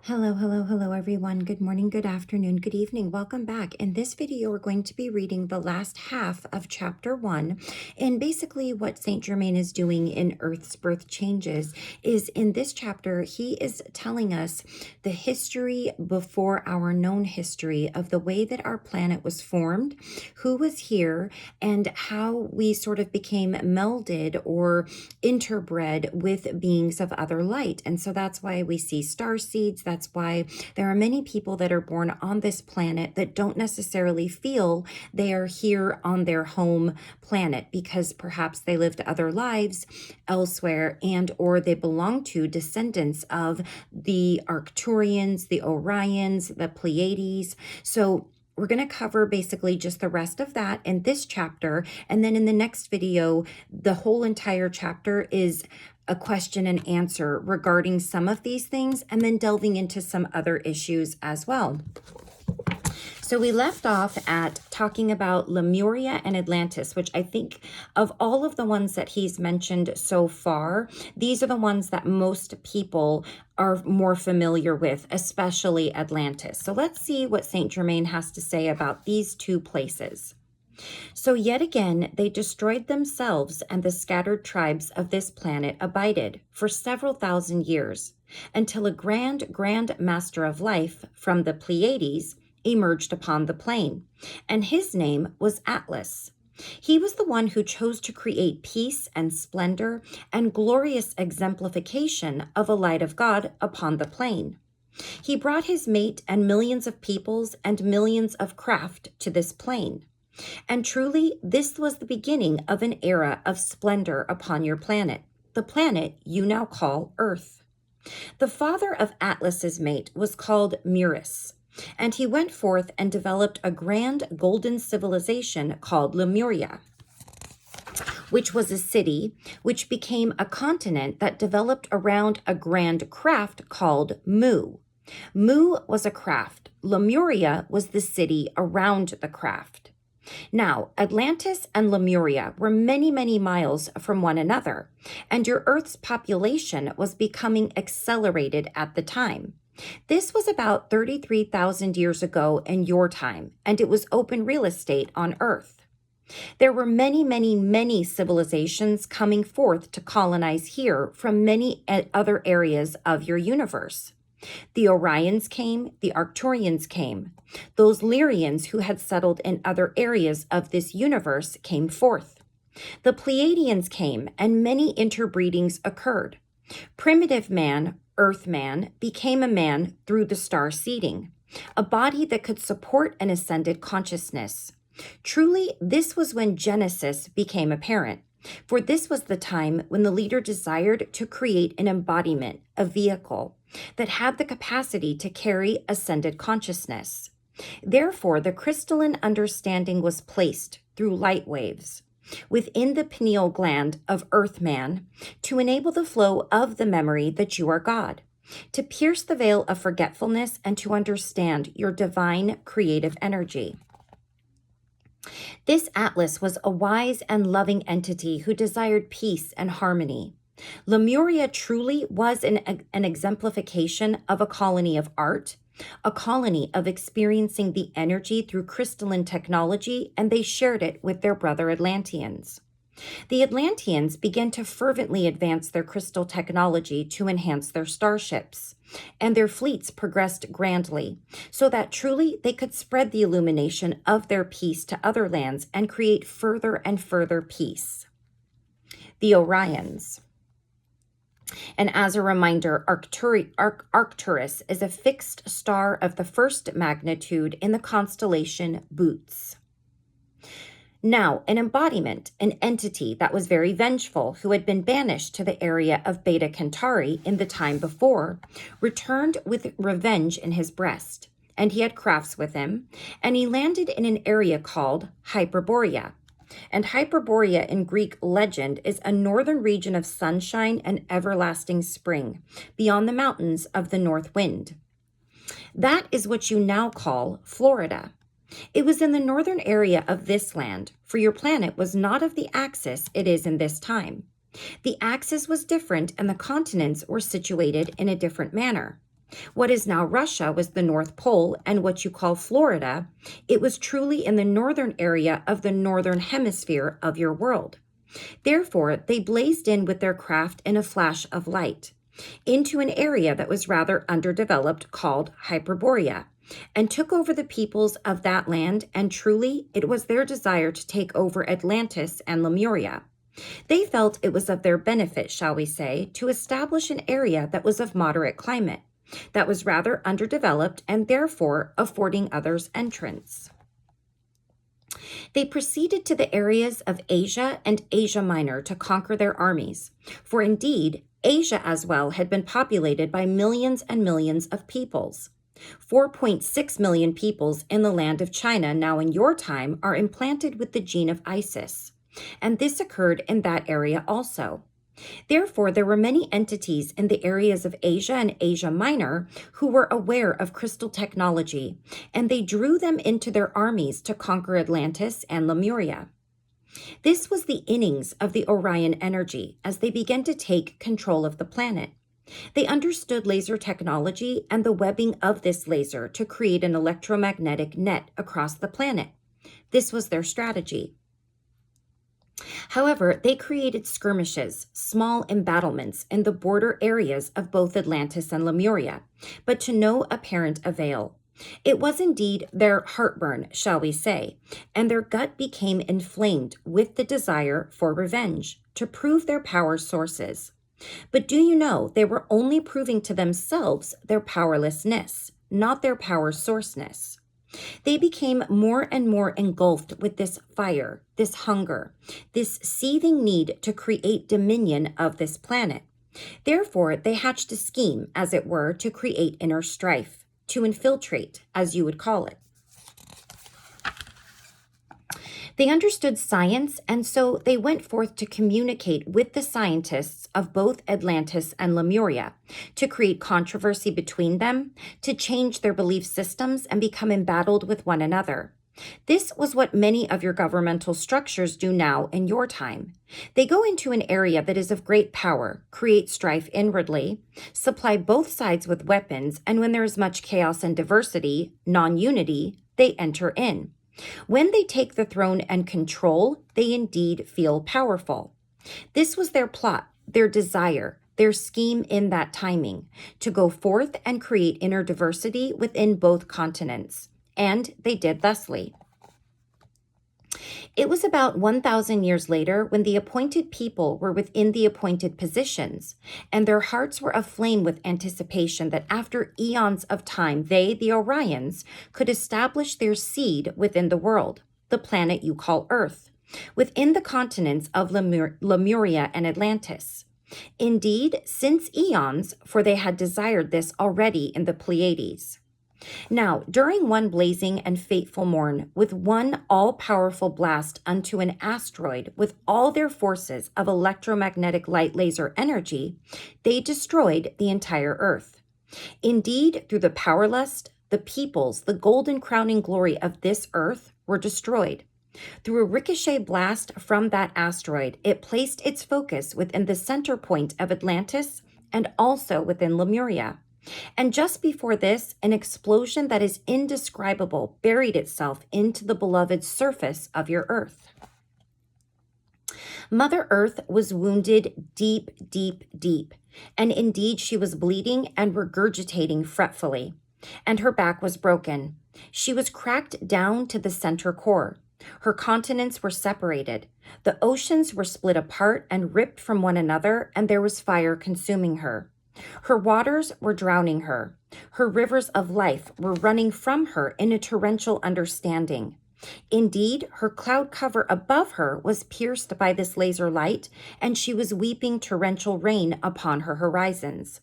Hello, hello, hello, everyone. Good morning, good afternoon, good evening. Welcome back. In this video, we're going to be reading the last half of chapter 1. And basically what Saint Germain is doing in Earth's Birth Changes is in this chapter, he is telling us the history before our known history of the way that our planet was formed, who was here, and how we sort of became melded or interbred with beings of other light. And so that's why we see star seeds. That's why there are many people that are born on this planet that don't necessarily feel they are here on their home planet because perhaps they lived other lives elsewhere and or they belong to descendants of the Arcturians, the Orions, the Pleiades. So we're going to cover basically just the rest of that in this chapter. And then in the next video, the whole entire chapter is a question and answer regarding some of these things and then delving into some other issues as well. So we left off at talking about Lemuria and Atlantis, which I think of all of the ones that he's mentioned so far, these are the ones that most people are more familiar with, especially Atlantis. So let's see what Saint Germain has to say about these two places. So yet again, they destroyed themselves, and the scattered tribes of this planet abided for several thousand years, until a grand master of life from the Pleiades emerged upon the plain, and his name was Atlas. He was the one who chose to create peace and splendor and glorious exemplification of a light of God upon the plain. He brought his mate and millions of peoples and millions of craft to this plain. And truly, this was the beginning of an era of splendor upon your planet, the planet you now call Earth. The father of Atlas's mate was called Muris, and he went forth and developed a grand golden civilization called Lemuria, which was a city which became a continent that developed around a grand craft called Mu. Mu was a craft. Lemuria was the city around the craft. Now, Atlantis and Lemuria were many, many miles from one another, and your Earth's population was becoming accelerated at the time. This was about 33,000 years ago in your time, and it was open real estate on Earth. There were many, many, many civilizations coming forth to colonize here from many other areas of your universe. The Orions came, the Arcturians came. Those Lyrians who had settled in other areas of this universe came forth. The Pleiadians came, and many interbreedings occurred. Primitive man, Earthman, became a man through the star seeding, a body that could support an ascended consciousness. Truly, this was when Genesis became apparent, for this was the time when the leader desired to create an embodiment, a vehicle, that had the capacity to carry ascended consciousness. Therefore, the crystalline understanding was placed through light waves within the pineal gland of Earthman to enable the flow of the memory that you are God, to pierce the veil of forgetfulness and to understand your divine creative energy. This Atlas was a wise and loving entity who desired peace and harmony. Lemuria truly was an exemplification of a colony of art, a colony of experiencing the energy through crystalline technology, and they shared it with their brother Atlanteans. The Atlanteans began to fervently advance their crystal technology to enhance their starships, and their fleets progressed grandly, so that truly they could spread the illumination of their peace to other lands and create further and further peace. The Orions. And as a reminder, Arcturus is a fixed star of the first magnitude in the constellation Bootes. Now, an embodiment, an entity that was very vengeful, who had been banished to the area of Beta Centauri in the time before, returned with revenge in his breast, and he had crafts with him, and he landed in an area called Hyperborea. And Hyperborea in Greek legend is a northern region of sunshine and everlasting spring, beyond the mountains of the north wind. That is what you now call Florida. It was in the northern area of this land, for your planet was not of the axis it is in this time. The axis was different and the continents were situated in a different manner. What is now Russia was the North Pole, and what you call Florida, it was truly in the northern area of the northern hemisphere of your world. Therefore, they blazed in with their craft in a flash of light into an area that was rather underdeveloped called Hyperborea, and took over the peoples of that land, and truly it was their desire to take over Atlantis and Lemuria. They felt it was of their benefit, shall we say, to establish an area that was of moderate climate, that was rather underdeveloped and therefore affording others entrance. They proceeded to the areas of Asia and Asia Minor to conquer their armies, for indeed, Asia as well had been populated by millions and millions of peoples. 4.6 million peoples in the land of China now in your time are implanted with the gene of Isis, and this occurred in that area also. Therefore, there were many entities in the areas of Asia and Asia Minor who were aware of crystal technology, and they drew them into their armies to conquer Atlantis and Lemuria. This was the innings of the Orion energy as they began to take control of the planet. They understood laser technology and the webbing of this laser to create an electromagnetic net across the planet. This was their strategy. However, they created skirmishes, small embattlements in the border areas of both Atlantis and Lemuria, but to no apparent avail. It was indeed their heartburn, shall we say, and their gut became inflamed with the desire for revenge, to prove their power sources. But do you know they were only proving to themselves their powerlessness, not their power sourceness. They became more and more engulfed with this fire, this hunger, this seething need to create dominion of this planet. Therefore, they hatched a scheme, as it were, to create inner strife, to infiltrate, as you would call it. They understood science, and so they went forth to communicate with the scientists of both Atlantis and Lemuria, to create controversy between them, to change their belief systems and become embattled with one another. This was what many of your governmental structures do now in your time. They go into an area that is of great power, create strife inwardly, supply both sides with weapons, and when there is much chaos and diversity, non-unity, they enter in. When they take the throne and control, they indeed feel powerful. This was their plot, their desire, their scheme in that timing, to go forth and create inner diversity within both continents. And they did thusly. It was about 1,000 years later when the appointed people were within the appointed positions, and their hearts were aflame with anticipation that after eons of time, they, the Orions, could establish their seed within the world, the planet you call Earth, within the continents of Lemuria and Atlantis. Indeed, since eons, for they had desired this already in the Pleiades. Now, during one blazing and fateful morn, with one all-powerful blast unto an asteroid with all their forces of electromagnetic light laser energy, they destroyed the entire Earth. Indeed, through the power lust, the peoples, the golden crowning glory of this Earth were destroyed. Through a ricochet blast from that asteroid, it placed its focus within the center point of Atlantis and also within Lemuria. And just before this, an explosion that is indescribable buried itself into the beloved surface of your Earth. Mother Earth was wounded deep, deep, deep, and indeed she was bleeding and regurgitating fretfully, and her back was broken. She was cracked down to the center core. Her continents were separated. The oceans were split apart and ripped from one another, and there was fire consuming her. Her waters were drowning her. Her rivers of life were running from her in a torrential understanding. Indeed, her cloud cover above her was pierced by this laser light, and she was weeping torrential rain upon her horizons.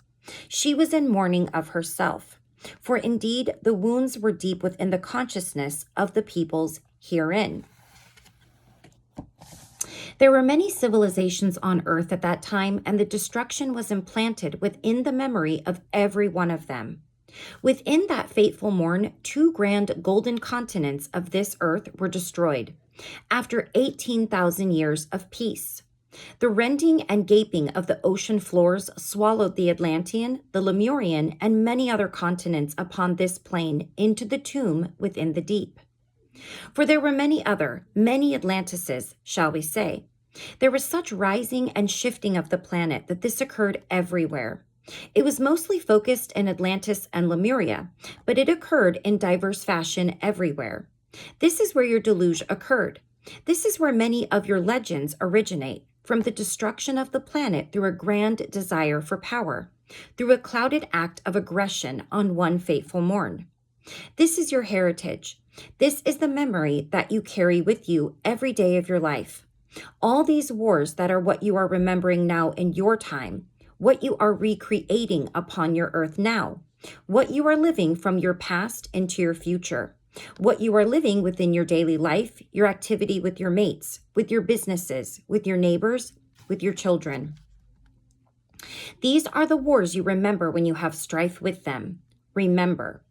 She was in mourning of herself, for indeed the wounds were deep within the consciousness of the peoples herein. There were many civilizations on Earth at that time, and the destruction was implanted within the memory of every one of them. Within that fateful morn, 2 grand golden continents of this Earth were destroyed, after 18,000 years of peace. The rending and gaping of the ocean floors swallowed the Atlantean, the Lemurian, and many other continents upon this plane into the tomb within the deep. For there were many Atlantises, shall we say. There was such rising and shifting of the planet that this occurred everywhere. It was mostly focused in Atlantis and Lemuria, but it occurred in diverse fashion everywhere. This is where your deluge occurred. This is where many of your legends originate, from the destruction of the planet through a grand desire for power, through a clouded act of aggression on one fateful morn. This is your heritage. This is the memory that you carry with you every day of your life. All these wars that are what you are remembering now in your time, what you are recreating upon your earth now, what you are living from your past into your future, what you are living within your daily life, your activity with your mates, with your businesses, with your neighbors, with your children. These are the wars you remember when you have strife with them. Remember.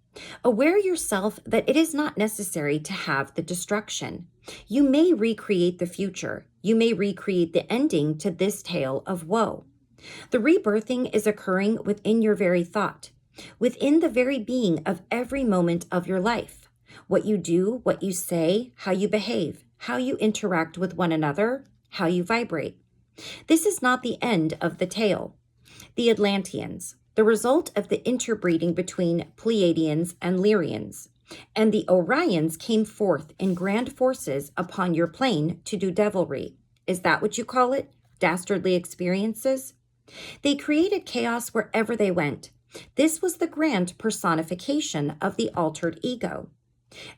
Aware yourself that it is not necessary to have the destruction. You may recreate the future. You may recreate the ending to this tale of woe. The rebirthing is occurring within your very thought, within the very being of every moment of your life. What you do, what you say, how you behave, how you interact with one another, how you vibrate. This is not the end of the tale. The Atlanteans, the result of the interbreeding between Pleiadians and Lyrians, and the Orions came forth in grand forces upon your plane to do devilry. Is that what you call it? Dastardly experiences? They created chaos wherever they went. This was the grand personification of the altered ego.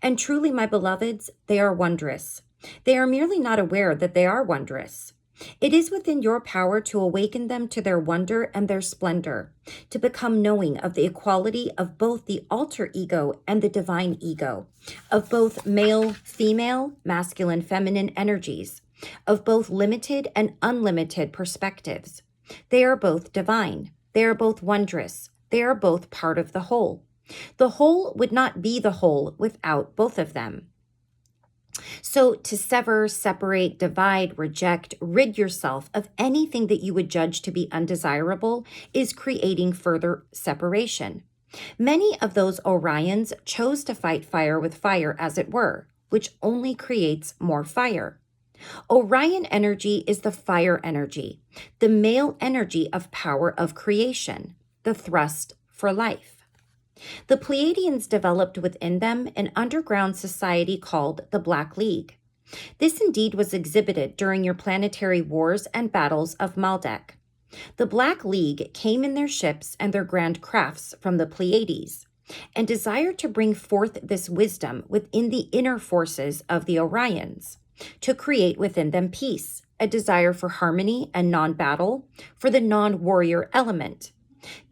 And truly, my beloveds, they are wondrous. They are merely not aware that they are wondrous. It is within your power to awaken them to their wonder and their splendor, to become knowing of the equality of both the alter ego and the divine ego, of both male, female, masculine, feminine energies, of both limited and unlimited perspectives. They are both divine. They are both wondrous. They are both part of the whole. The whole would not be the whole without both of them. So to sever, separate, divide, reject, rid yourself of anything that you would judge to be undesirable is creating further separation. Many of those Orions chose to fight fire with fire, as it were, which only creates more fire. Orion energy is the fire energy, the male energy of power of creation, the thrust for life. The Pleiadians developed within them an underground society called the Black League. This indeed was exhibited during your planetary wars and battles of Maldek. The Black League came in their ships and their grand crafts from the Pleiades, and desired to bring forth this wisdom within the inner forces of the Orions, to create within them peace, a desire for harmony and non-battle, for the non-warrior element.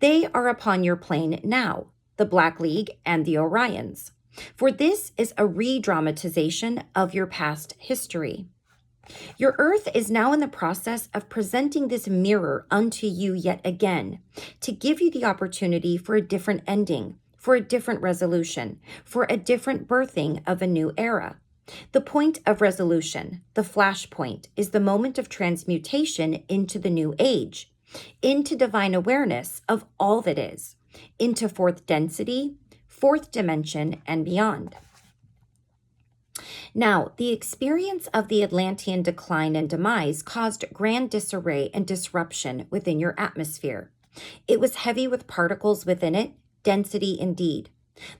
They are upon your plane now, the Black League and the Orions, for this is a re-dramatization of your past history. Your Earth is now in the process of presenting this mirror unto you yet again, to give you the opportunity for a different ending, for a different resolution, for a different birthing of a new era. The point of resolution, the flashpoint, is the moment of transmutation into the new age, into divine awareness of all that is, into fourth density, fourth dimension, and beyond. Now, the experience of the Atlantean decline and demise caused grand disarray and disruption within your atmosphere. It was heavy with particles within it, density indeed.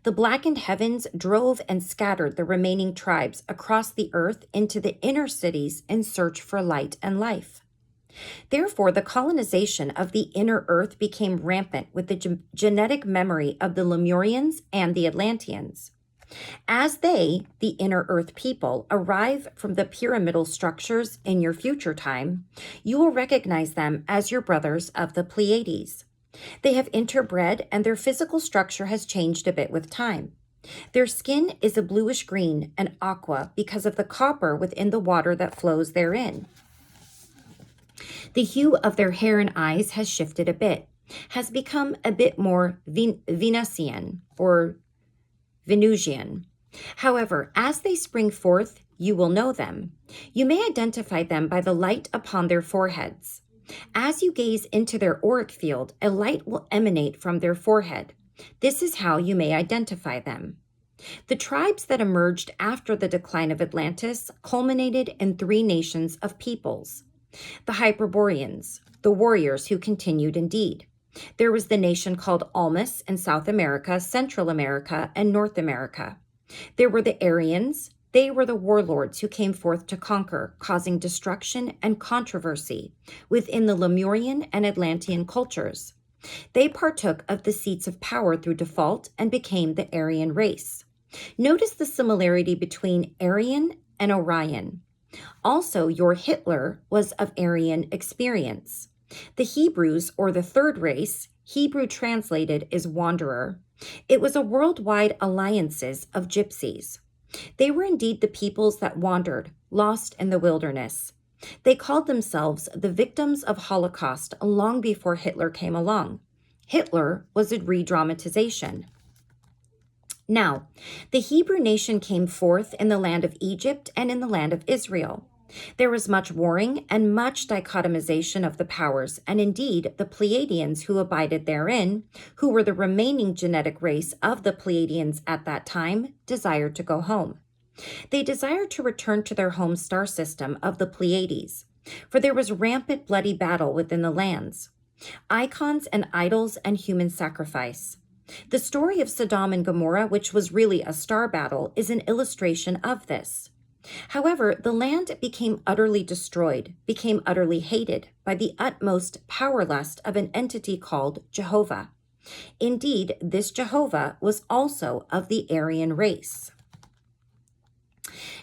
The blackened heavens drove and scattered the remaining tribes across the earth into the inner cities in search for light and life. Therefore, the colonization of the inner earth became rampant with the genetic memory of the Lemurians and the Atlanteans. As they, the inner earth people, arrive from the pyramidal structures in your future time, you will recognize them as your brothers of the Pleiades. They have interbred and their physical structure has changed a bit with time. Their skin is a bluish green and aqua because of the copper within the water that flows therein. The hue of their hair and eyes has shifted a bit, has become a bit more Venusian or Venusian. However, as they spring forth, You will know them. You may identify them by the light upon their foreheads. As you gaze into their auric field, a light will emanate from their forehead. This is how you may identify them. The tribes that emerged after the decline of Atlantis culminated in 3 nations of peoples. The Hyperboreans, the warriors who continued indeed. There was the nation called Almas in South America, Central America, and North America. There were the Aryans. They were the warlords who came forth to conquer, causing destruction and controversy within the Lemurian and Atlantean cultures. They partook of the seats of power through default and became the Aryan race. Notice the similarity between Aryan and Orion. Also, your Hitler was of Aryan experience. The Hebrews, or the third race, Hebrew translated is wanderer. It was a worldwide alliances of gypsies. They were indeed the peoples that wandered, lost in the wilderness. They called themselves the victims of Holocaust long before Hitler came along. Hitler was a re-dramatization. Now, the Hebrew nation came forth in the land of Egypt and in the land of Israel. There was much warring and much dichotomization of the powers, and indeed the Pleiadians who abided therein, who were the remaining genetic race of the Pleiadians at that time, desired to go home. They desired to return to their home star system of the Pleiades, for there was rampant bloody battle within the lands, icons and idols and human sacrifice. The story of Sodom and Gomorrah, which was really a star battle, is an illustration of this. However, the land became utterly destroyed, became utterly hated by the utmost power lust of an entity called Jehovah. Indeed, this Jehovah was also of the Aryan race.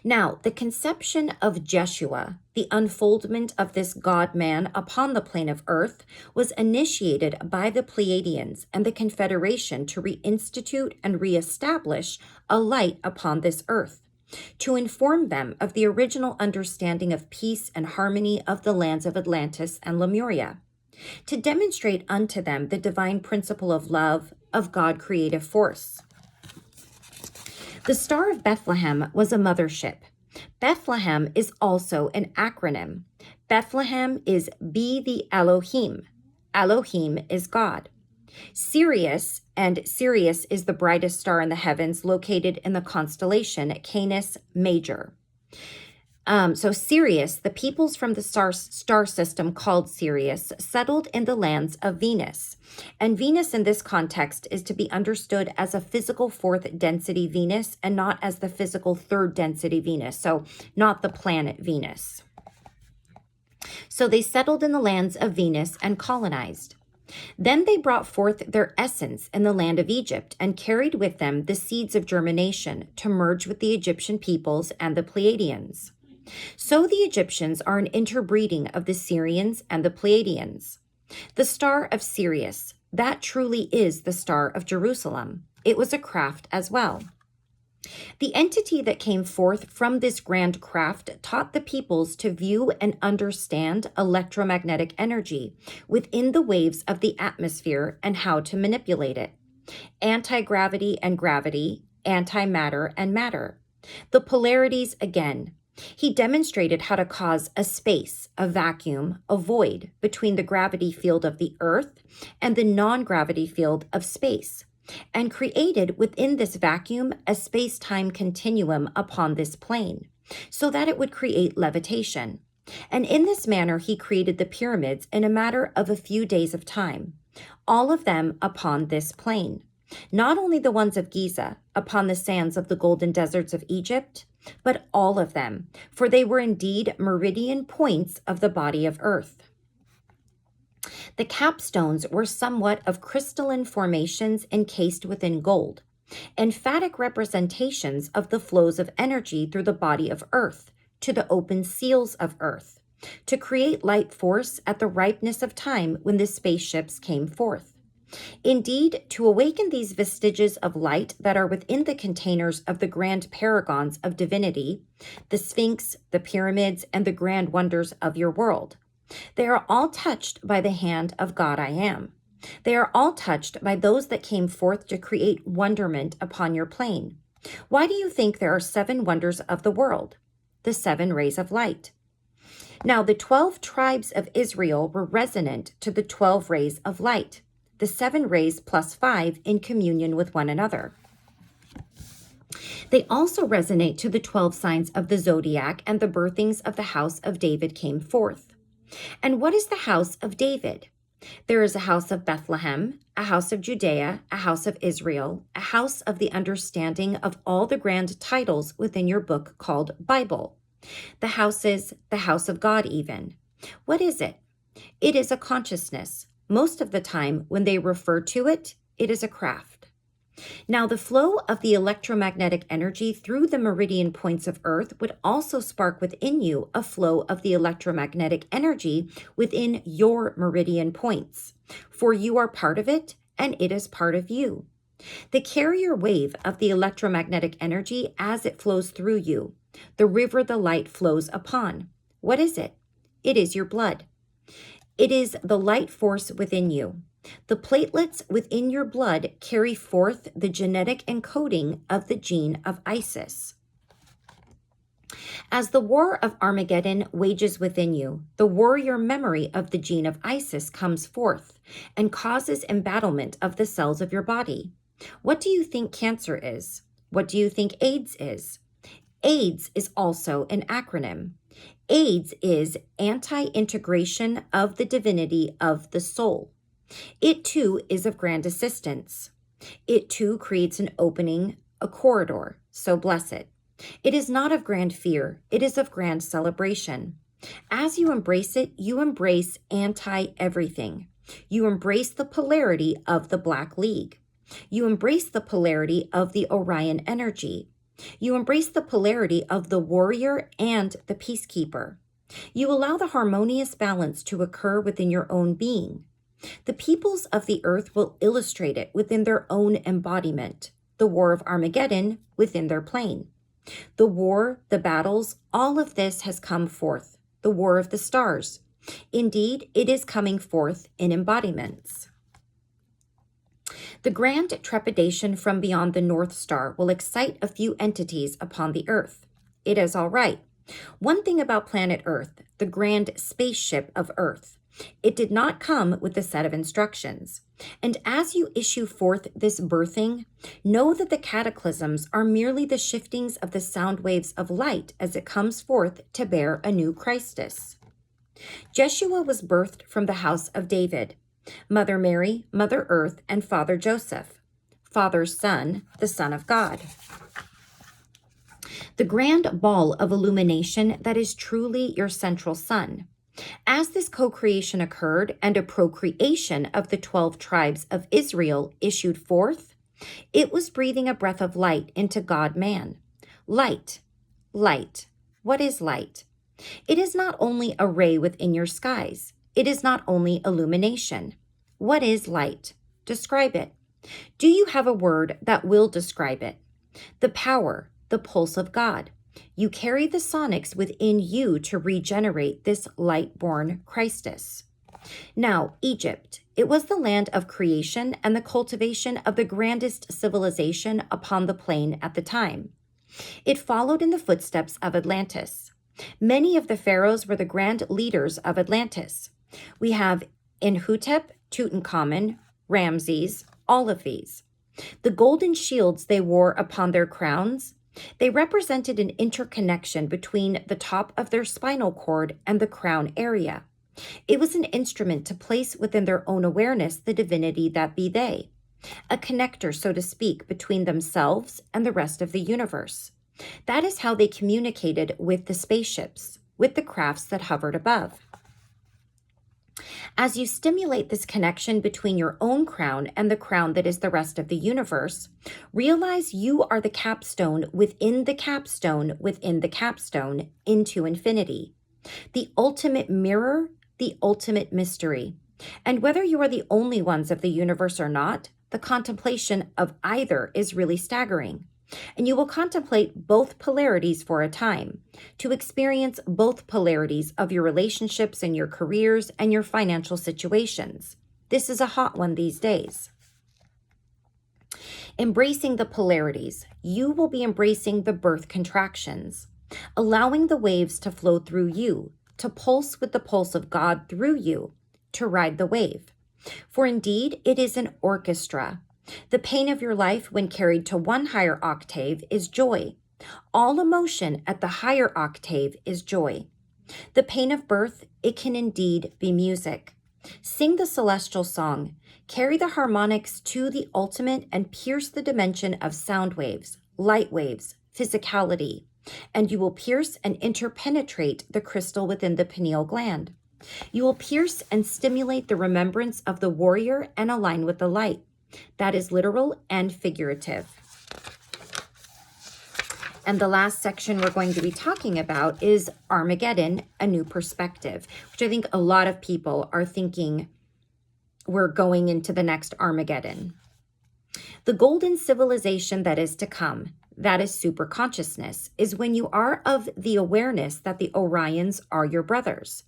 Now, the conception of Jeshua, the unfoldment of this God-man upon the plane of Earth, was initiated by the Pleiadians and the Confederation to reinstitute and reestablish a light upon this Earth, to inform them of the original understanding of peace and harmony of the lands of Atlantis and Lemuria, to demonstrate unto them the divine principle of love, of God creative force. The Star of Bethlehem was a mothership. Bethlehem is also an acronym. Bethlehem is Be the Elohim. Elohim is God. Sirius, and Sirius is the brightest star in the heavens located in the constellation Canis Major. So Sirius, the peoples from the star system called Sirius, settled in the lands of Venus. And Venus in this context is to be understood as a physical 4th density Venus and not as the physical 3rd density Venus, so not the planet Venus. So they settled in the lands of Venus and colonized. Then they brought forth their essence in the land of Egypt and carried with them the seeds of germination to merge with the Egyptian peoples and the Pleiadians. So the Egyptians are an interbreeding of the Syrians and the Pleiadians. The star of Sirius, that truly is the star of Jerusalem. It was a craft as well. The entity that came forth from this grand craft taught the peoples to view and understand electromagnetic energy within the waves of the atmosphere and how to manipulate it. Anti-gravity and gravity, antimatter and matter. The polarities again. He demonstrated how to cause a space, a vacuum, a void between the gravity field of the Earth and the non-gravity field of space, and created within this vacuum a space-time continuum upon this plane, so that it would create levitation. And in this manner, he created the pyramids in a matter of a few days of time, all of them upon this plane. Not only the ones of Giza, upon the sands of the golden deserts of Egypt, but all of them, for they were indeed meridian points of the body of Earth. The capstones were somewhat of crystalline formations encased within gold, emphatic representations of the flows of energy through the body of Earth to the open seals of Earth, to create light force at the ripeness of time when the spaceships came forth. Indeed, to awaken these vestiges of light that are within the containers of the grand paragons of divinity, the Sphinx, the pyramids, and the grand wonders of your world. They are all touched by the hand of God I Am. They are all touched by those that came forth to create wonderment upon your plane. Why do you think there are 7 wonders of the world? the 7 rays of light. Now, the 12 tribes of Israel were resonant to the 12 rays of light, the 7 rays plus 5 in communion with one another. They also resonate to the 12 signs of the zodiac, and the birthings of the house of David came forth. And what is the house of David? There is a house of Bethlehem, a house of Judea, a house of Israel, a house of the understanding of all the grand titles within your book called Bible. The house is the house of God even. What is it? It is a consciousness. Most of the time, when they refer to it, it is a craft. Now, the flow of the electromagnetic energy through the meridian points of Earth would also spark within you a flow of the electromagnetic energy within your meridian points, for you are part of it, and it is part of you. The carrier wave of the electromagnetic energy as it flows through you, the river the light flows upon. What is it? It is your blood. It is the light force within you. The platelets within your blood carry forth the genetic encoding of the gene of Isis. As the war of Armageddon wages within you, the warrior memory of the gene of Isis comes forth and causes embattlement of the cells of your body. What do you think cancer is? What do you think AIDS is? AIDS is also an acronym. AIDS is anti-integration of the divinity of the soul. It too is of grand assistance. It too creates an opening, a corridor, so bless it. It is not of grand fear, it is of grand celebration. As you embrace it, you embrace anti-everything. You embrace the polarity of the Black League. You embrace the polarity of the Orion energy. You embrace the polarity of the warrior and the peacekeeper. You allow the harmonious balance to occur within your own being. The peoples of the earth will illustrate it within their own embodiment, the war of Armageddon within their plane. The war, the battles, all of this has come forth, the war of the stars. Indeed, it is coming forth in embodiments. The grand trepidation from beyond the North Star will excite a few entities upon the earth. It is all right. One thing about planet Earth, the grand spaceship of Earth, it did not come with a set of instructions. And as you issue forth this birthing, know that the cataclysms are merely the shiftings of the sound waves of light as it comes forth to bear a new Christus. Jeshua was birthed from the house of David, Mother Mary, Mother Earth, and Father Joseph, Father's Son, the Son of God. The grand ball of illumination that is truly your central sun. As this co-creation occurred and a procreation of the 12 tribes of Israel issued forth, it was breathing a breath of light into God-man. Light, light. What is light? It is not only a ray within your skies. It is not only illumination. What is light? Describe it. Do you have a word that will describe it? The power, the pulse of God. You carry the sonics within you to regenerate this light-born Christus. Now, Egypt. It was the land of creation and the cultivation of the grandest civilization upon the plain at the time. It followed in the footsteps of Atlantis. Many of the pharaohs were the grand leaders of Atlantis. We have Imhotep, Tutankhamun, Ramses, all of these. The golden shields they wore upon their crowns, they represented an interconnection between the top of their spinal cord and the crown area. It was an instrument to place within their own awareness the divinity that be they, a connector, so to speak, between themselves and the rest of the universe. That is how they communicated with the spaceships, with the crafts that hovered above. As you stimulate this connection between your own crown and the crown that is the rest of the universe, realize you are the capstone within the capstone within the capstone into infinity. The ultimate mirror, the ultimate mystery. And whether you are the only ones of the universe or not, the contemplation of either is really staggering. And you will contemplate both polarities for a time, to experience both polarities of your relationships and your careers and your financial situations. This is a hot one these days. Embracing the polarities, you will be embracing the birth contractions. allowing the waves to flow through you, to pulse with the pulse of God through you, to ride the wave. For indeed, it is an orchestra. The pain of your life, when carried to one higher octave, is joy. All emotion at the higher octave is joy. The pain of birth, it can indeed be music. Sing the celestial song. Carry the harmonics to the ultimate and pierce the dimension of sound waves, light waves, physicality, and you will pierce and interpenetrate the crystal within the pineal gland. You will pierce and stimulate the remembrance of the warrior and align with the light. That is literal and figurative. And the last section we're going to be talking about is Armageddon, a new perspective, which I think a lot of people are thinking we're going into the next Armageddon. The golden civilization that is to come, that is superconsciousness, is when you are of the awareness that the Orions are your brothers.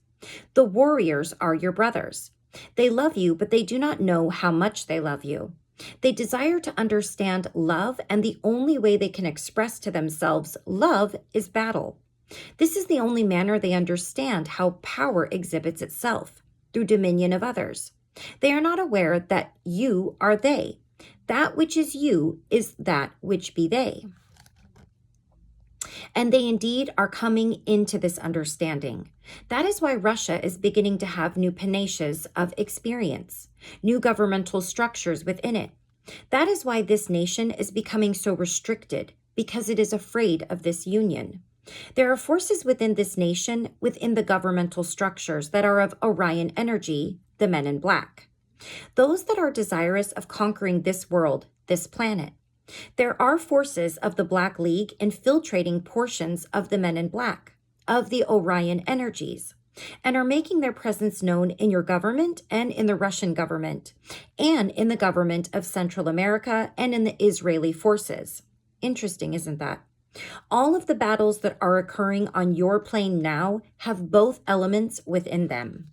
The warriors are your brothers. They love you, but they do not know how much they love you. They desire to understand love, and the only way they can express to themselves love is battle. This is the only manner they understand how power exhibits itself, through dominion of others. They are not aware that you are they. That which is you is that which be they. And they indeed are coming into this understanding. That is why Russia is beginning to have new panaches of experience, new governmental structures within it. That is why this nation is becoming so restricted, because it is afraid of this union. There are forces within this nation, within the governmental structures, that are of Orion energy, the men in black. Those that are desirous of conquering this world, this planet. There are forces of the Black League infiltrating portions of the men in black, of the Orion energies, and are making their presence known in your government and in the Russian government, and in the government of Central America and in the Israeli forces. Interesting, isn't that? All of the battles that are occurring on your plane now have both elements within them.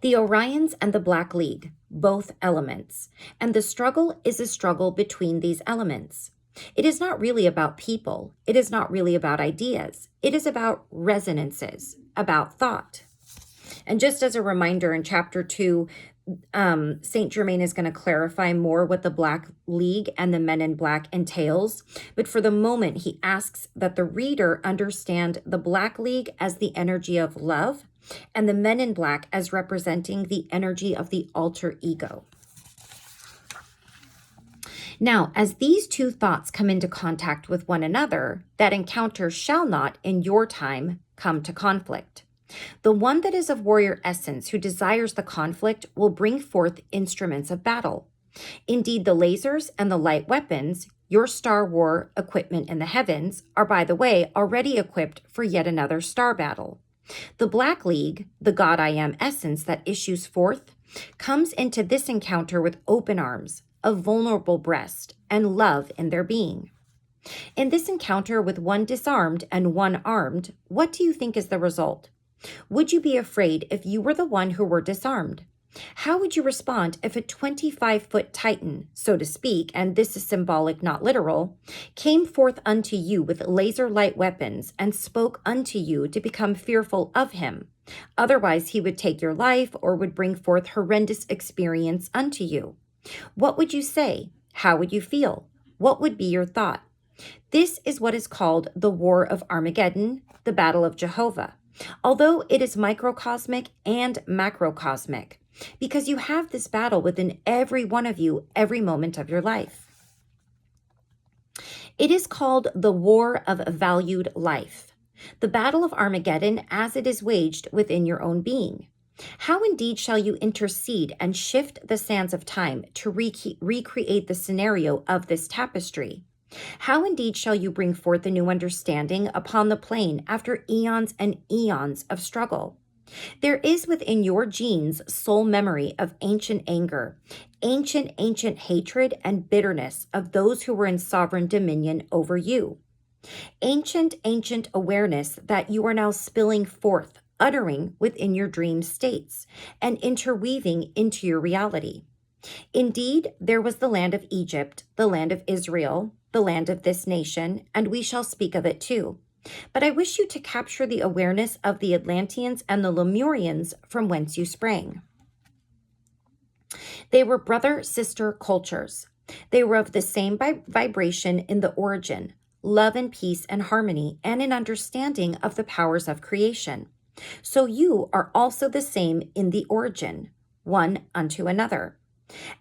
The Orions and the Black League, both elements, and the struggle is a struggle between these elements. It is not really about people. It is not really about ideas. It is about resonances, about thought. And just as a reminder, in chapter 2, Saint Germain is going to clarify more what the Black League and the Men in Black entails. But for the moment, he asks that the reader understand the Black League as the energy of love and the Men in Black as representing the energy of the alter ego. Now, as these two thoughts come into contact with one another, that encounter shall not, in your time, come to conflict. The one that is of warrior essence who desires the conflict will bring forth instruments of battle. Indeed, the lasers and the light weapons, your Star War equipment in the heavens, are, by the way, already equipped for yet another star battle. The Black League, the God I Am essence that issues forth, comes into this encounter with open arms, a vulnerable breast, and love in their being. In this encounter with one disarmed and one armed, what do you think is the result? Would you be afraid if you were the one who were disarmed? How would you respond if a 25-foot Titan, so to speak, and this is symbolic, not literal, came forth unto you with laser light weapons and spoke unto you to become fearful of him? Otherwise, he would take your life or would bring forth horrendous experience unto you. What would you say? How would you feel? What would be your thought? This is what is called the War of Armageddon, the Battle of Jehovah, although it is microcosmic and macrocosmic, because you have this battle within every one of you every moment of your life. It is called the War of Valued Life, the Battle of Armageddon as it is waged within your own being. How indeed shall you intercede and shift the sands of time to recreate the scenario of this tapestry? How indeed shall you bring forth a new understanding upon the plane after eons and eons of struggle? There is within your genes soul memory of ancient anger, ancient hatred and bitterness of those who were in sovereign dominion over you. Ancient awareness that you are now spilling forth, uttering within your dream states, and interweaving into your reality. Indeed, there was the land of Egypt, the land of Israel, the land of this nation, and we shall speak of it too. But I wish you to capture the awareness of the Atlanteans and the Lemurians from whence you sprang. They were brother-sister cultures. They were of the same vibration in the origin, love and peace and harmony, and in understanding of the powers of creation. So you are also the same in the origin, one unto another.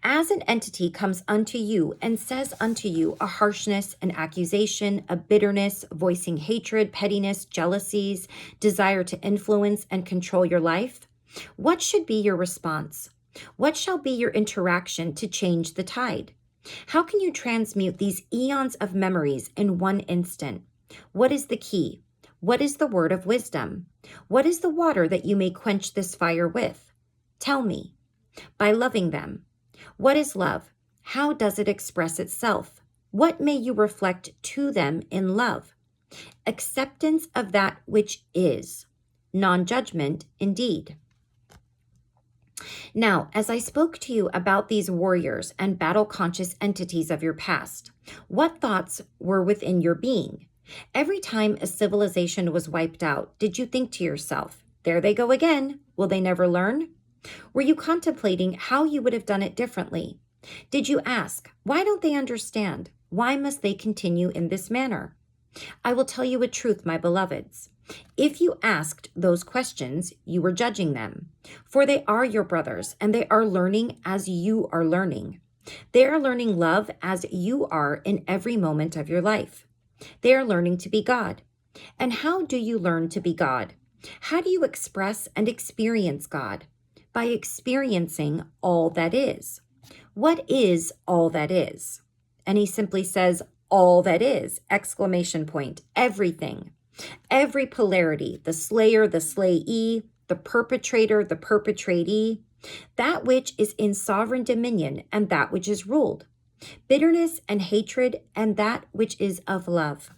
As an entity comes unto you and says unto you a harshness, an accusation, a bitterness, voicing hatred, pettiness, jealousies, desire to influence and control your life, what should be your response? What shall be your interaction to change the tide? How can you transmute these eons of memories in one instant? What is the key? What is the word of wisdom? What is the water that you may quench this fire with? Tell me. By loving them. What is love? How does it express itself? What may you reflect to them in love? Acceptance of that which is. Non-judgment, indeed. Now, as I spoke to you about these warriors and battle-conscious entities of your past, what thoughts were within your being? Every time a civilization was wiped out, did you think to yourself, there they go again, will they never learn? Were you contemplating how you would have done it differently? Did you ask, why don't they understand? Why must they continue in this manner? I will tell you a truth, my beloveds. If you asked those questions, you were judging them, for they are your brothers, and they are learning as you are learning. They are learning love as you are in every moment of your life. They are learning to be God. And how do you learn to be God? How do you express and experience God? By experiencing all that is. What is all that is? And he simply says, all that is, exclamation point, everything. Every polarity, the slayer, the slayee, the perpetrator, the perpetratee, that which is in sovereign dominion and that which is ruled, bitterness and hatred and that which is of love.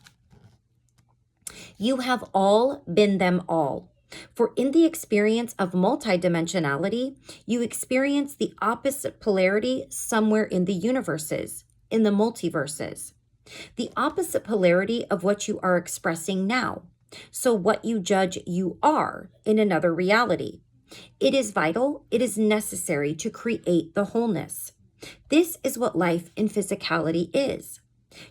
You have all been them all. For in the experience of multidimensionality, you experience the opposite polarity somewhere in the universes, in the multiverses. The opposite polarity of what you are expressing now. So what you judge you are in another reality. It is vital, it is necessary to create the wholeness. This is what life in physicality is.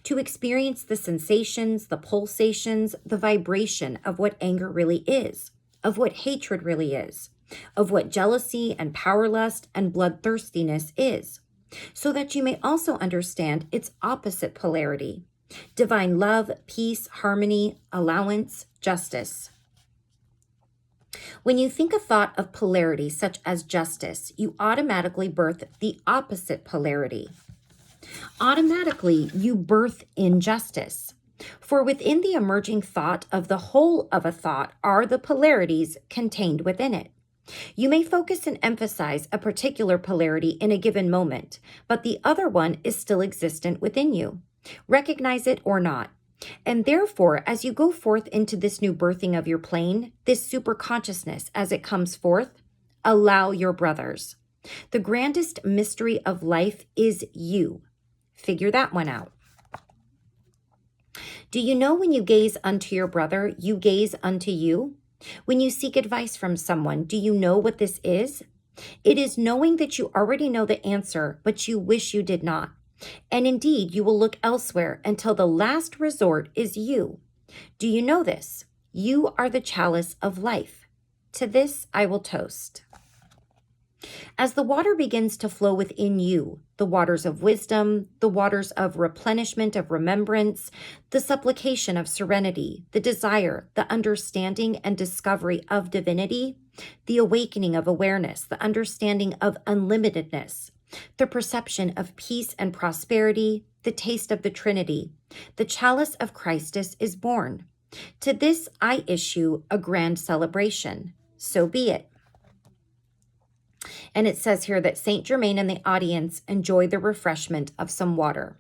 To experience the sensations, the pulsations, the vibration of what anger really is, of what hatred really is, of what jealousy and power lust and bloodthirstiness is, so that you may also understand its opposite polarity, divine love, peace, harmony, allowance, justice. When you think a thought of polarity such as justice, you automatically birth the opposite polarity. Automatically, you birth injustice. For within the emerging thought of the whole of a thought are the polarities contained within it. You may focus and emphasize a particular polarity in a given moment, but the other one is still existent within you. Recognize it or not. And therefore, as you go forth into this new birthing of your plane, this super consciousness as it comes forth, allow your brothers. The grandest mystery of life is you. Figure that one out. Do you know when you gaze unto your brother, you gaze unto you? When you seek advice from someone, do you know what this is? It is knowing that you already know the answer, but you wish you did not. And indeed, you will look elsewhere until the last resort is you. Do you know this? You are the chalice of life. To this I will toast. As the water begins to flow within you, the waters of wisdom, the waters of replenishment of remembrance, the supplication of serenity, the desire, the understanding and discovery of divinity, the awakening of awareness, the understanding of unlimitedness, the perception of peace and prosperity, the taste of the Trinity, the chalice of Christus is born. To this I issue a grand celebration. So be it. And it says here that Saint Germain and the audience enjoy the refreshment of some water.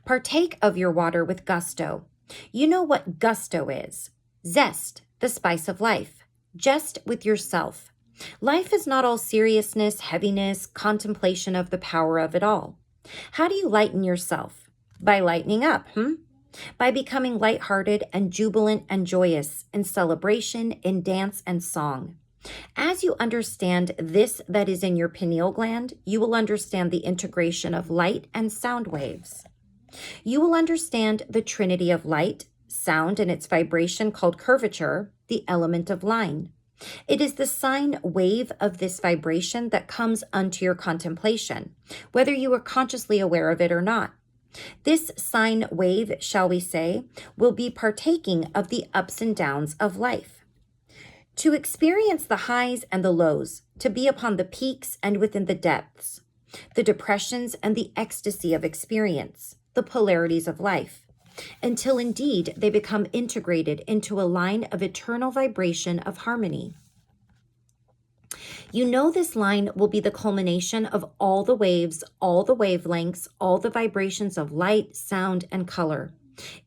Partake of your water with gusto. You know what gusto is. Zest, the spice of life. Jest with yourself. Life is not all seriousness, heaviness, contemplation of the power of it all. How do you lighten yourself? By lightening up, By becoming lighthearted and jubilant and joyous in celebration, in dance and song. As you understand this that is in your pineal gland, you will understand the integration of light and sound waves. You will understand the trinity of light, sound, and its vibration called curvature, the element of line. It is the sine wave of this vibration that comes unto your contemplation, whether you are consciously aware of it or not. This sine wave, shall we say, will be partaking of the ups and downs of life. To experience the highs and the lows, to be upon the peaks and within the depths, the depressions and the ecstasy of experience, the polarities of life, until indeed they become integrated into a line of eternal vibration of harmony. You know this line will be the culmination of all the waves, all the wavelengths, all the vibrations of light, sound, and color.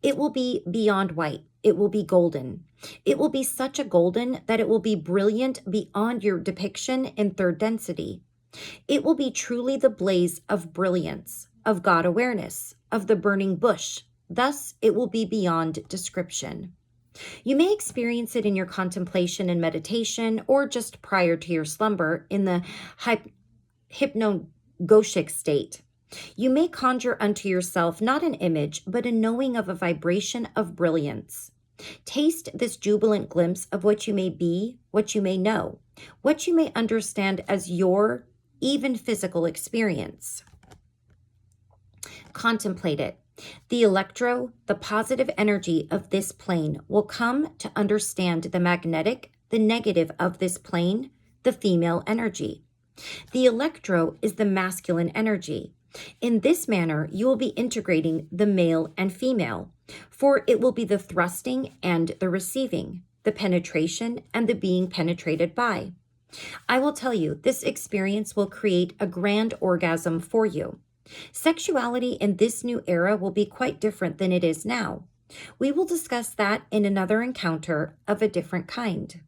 It will be beyond white. It will be golden. It will be such a golden that it will be brilliant beyond your depiction in third density. It will be truly the blaze of brilliance, of God awareness, of the burning bush. Thus, it will be beyond description. You may experience it in your contemplation and meditation, or just prior to your slumber in the hypnagogic state. You may conjure unto yourself not an image, but a knowing of a vibration of brilliance. Taste this jubilant glimpse of what you may be, what you may know, what you may understand as your even physical experience. Contemplate it. The positive energy of this plane will come to understand the magnetic, the negative of this plane, the female energy. The electro is the masculine energy. In this manner, you will be integrating the male and female, for it will be the thrusting and the receiving, the penetration and the being penetrated by. I will tell you, this experience will create a grand orgasm for you. Sexuality in this new era will be quite different than it is now. We will discuss that in another encounter of a different kind.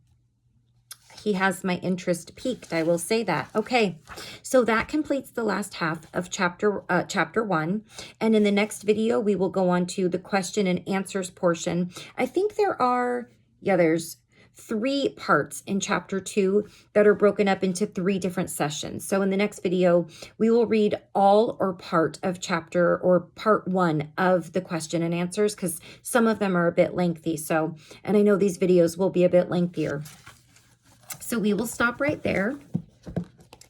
He has my interest piqued, I will say that. Okay, so that completes the last half of chapter 1. And in the next video, we will go on to the question and answers portion. I think there's 3 parts in chapter 2 that are broken up into 3 different sessions. So in the next video, we will read all or part of part 1 of the question and answers, because some of them are a bit lengthy. And I know these videos will be a bit lengthier. So we will stop right there.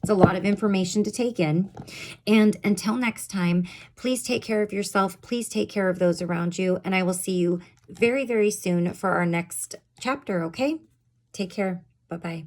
It's a lot of information to take in. And until next time, please take care of yourself. Please take care of those around you. And I will see you very, very soon for our next chapter, okay? Take care. Bye-bye.